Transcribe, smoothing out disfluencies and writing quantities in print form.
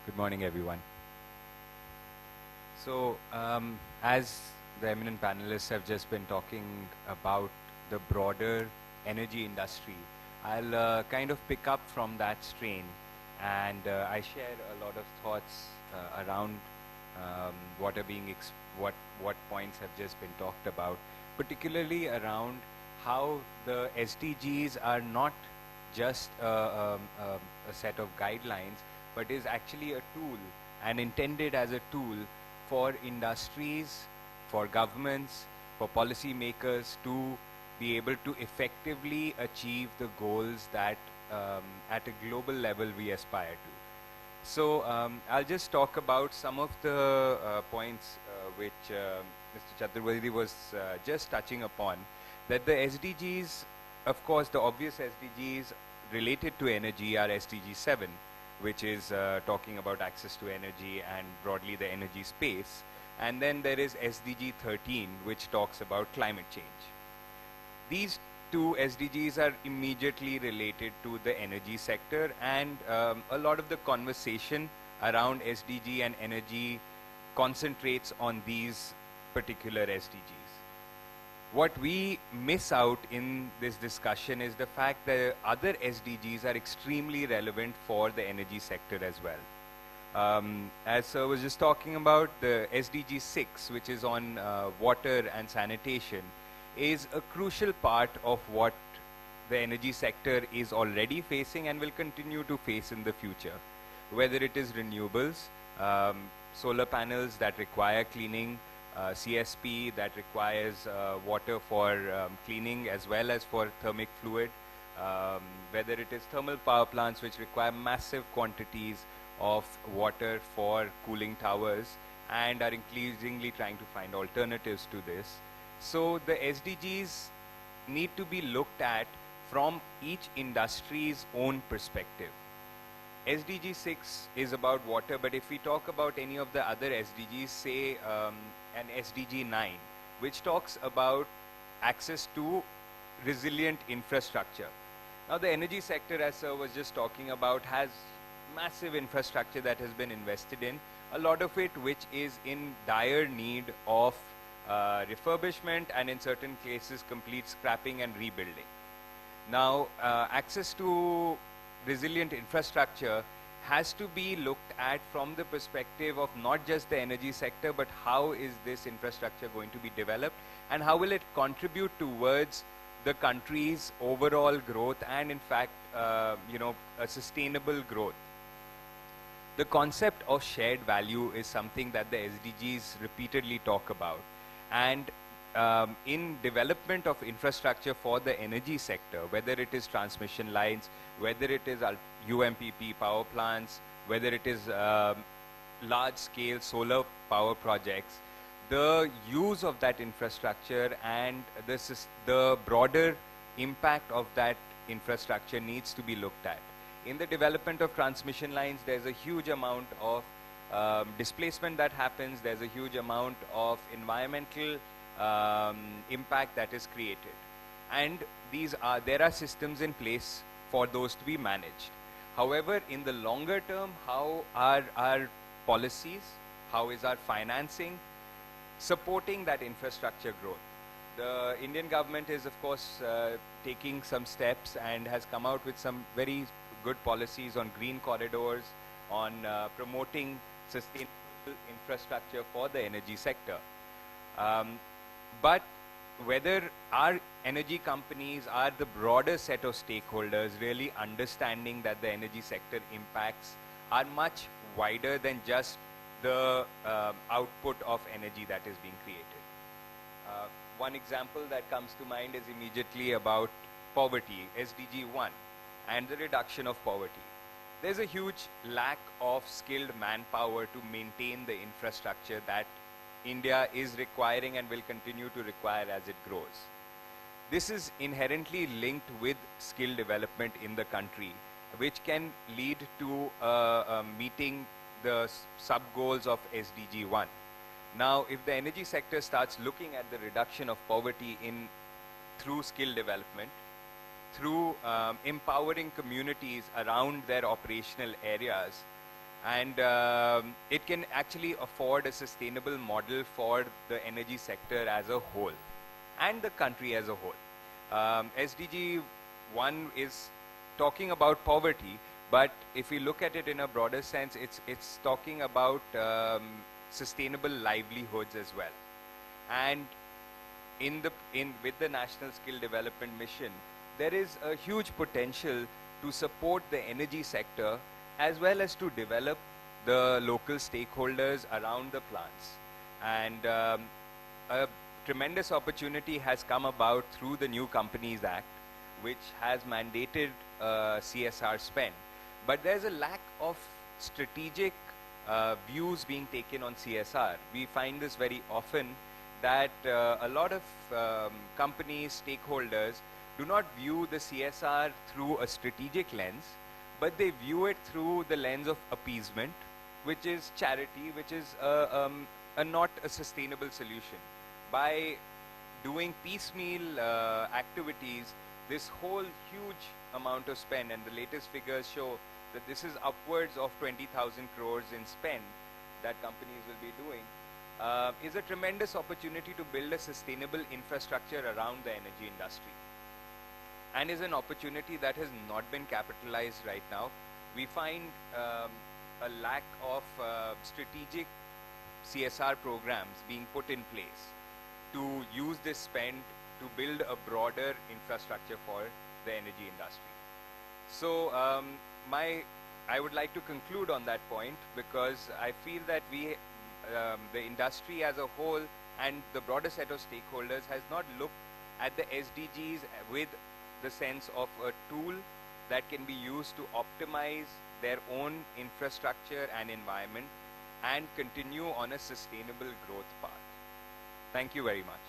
Good morning, everyone. So, as the eminent panelists have just been talking about the broader energy industry, I'll kind of pick up from that strain, and I share a lot of thoughts around what are being what points have just been talked about, particularly around how the SDGs are not just a set of guidelines, but is actually a tool and intended as a tool for industries, for governments, for policymakers to be able to effectively achieve the goals that at a global level we aspire to. So I'll just talk about some of the points which Mr. Chaturvedi was just touching upon, that the SDGs, of course, the obvious SDGs related to energy are SDG 7, which is talking about access to energy and broadly the energy space. And then there is SDG 13, which talks about climate change. These two SDGs are immediately related to the energy sector, and a lot of the conversation around SDG and energy concentrates on these particular SDGs. What we miss out in this discussion is the fact that other SDGs are extremely relevant for the energy sector as well. As Sir was just talking about, the SDG 6, which is on water and sanitation, is a crucial part of what the energy sector is already facing and will continue to face in the future. Whether it is renewables, solar panels that require cleaning, CSP that requires water for cleaning as well as for thermic fluid, whether it is thermal power plants which require massive quantities of water for cooling towers and are increasingly trying to find alternatives to this. So the SDGs need to be looked at from each industry's own perspective. SDG 6 is about water, but if we talk about any of the other SDGs, say an SDG 9, which talks about access to resilient infrastructure. Now the energy sector, as Sir was just talking about, has massive infrastructure that has been invested in, a lot of it which is in dire need of refurbishment and in certain cases complete scrapping and rebuilding. Now access to resilient infrastructure has to be looked at from the perspective of not just the energy sector, but how is this infrastructure going to be developed and how will it contribute towards the country's overall growth and in fact a sustainable growth. The concept of shared value is something that the SDGs repeatedly talk about, and in development of infrastructure for the energy sector, whether it is transmission lines, whether it is UMPP power plants, whether it is large-scale solar power projects, the use of that infrastructure and the broader impact of that infrastructure needs to be looked at. In the development of transmission lines, there's a huge amount of displacement that happens, there's a huge amount of environmental impact that is created. And there are systems in place for those to be managed. However, in the longer term, how are our policies, how is our financing supporting that infrastructure growth? The Indian government is, of course, taking some steps and has come out with some very good policies on green corridors, on promoting sustainable infrastructure for the energy sector. But whether our energy companies are the broader set of stakeholders really understanding that the energy sector impacts are much wider than just the output of energy that is being created. One example that comes to mind is immediately about poverty, SDG 1, and the reduction of poverty. There's a huge lack of skilled manpower to maintain the infrastructure that India is requiring and will continue to require as it grows. This is inherently linked with skill development in the country, which can lead to meeting the sub-goals of SDG 1. Now, if the energy sector starts looking at the reduction of poverty through skill development, through empowering communities around their operational areas, And it can actually afford a sustainable model for the energy sector as a whole and the country as a whole. SDG 1 is talking about poverty, but if we look at it in a broader sense, it's talking about sustainable livelihoods as well. And with the National Skill Development Mission, there is a huge potential to support the energy sector as well as to develop the local stakeholders around the plants. And a tremendous opportunity has come about through the New Companies Act, which has mandated CSR spend. But there's a lack of strategic views being taken on CSR. We find this very often that a lot of companies, stakeholders, do not view the CSR through a strategic lens, but they view it through the lens of appeasement, which is charity, which is not a sustainable solution. By doing piecemeal activities, this whole huge amount of spend, and the latest figures show that this is upwards of 20,000 crores in spend that companies will be doing, is a tremendous opportunity to build a sustainable infrastructure around the energy industry, and is an opportunity that has not been capitalized right now. We find a lack of strategic CSR programs being put in place to use this spend to build a broader infrastructure for the energy industry. So I would like to conclude on that point, because I feel that the industry as a whole and the broader set of stakeholders has not looked at the SDGs with the sense of a tool that can be used to optimize their own infrastructure and environment and continue on a sustainable growth path. Thank you very much.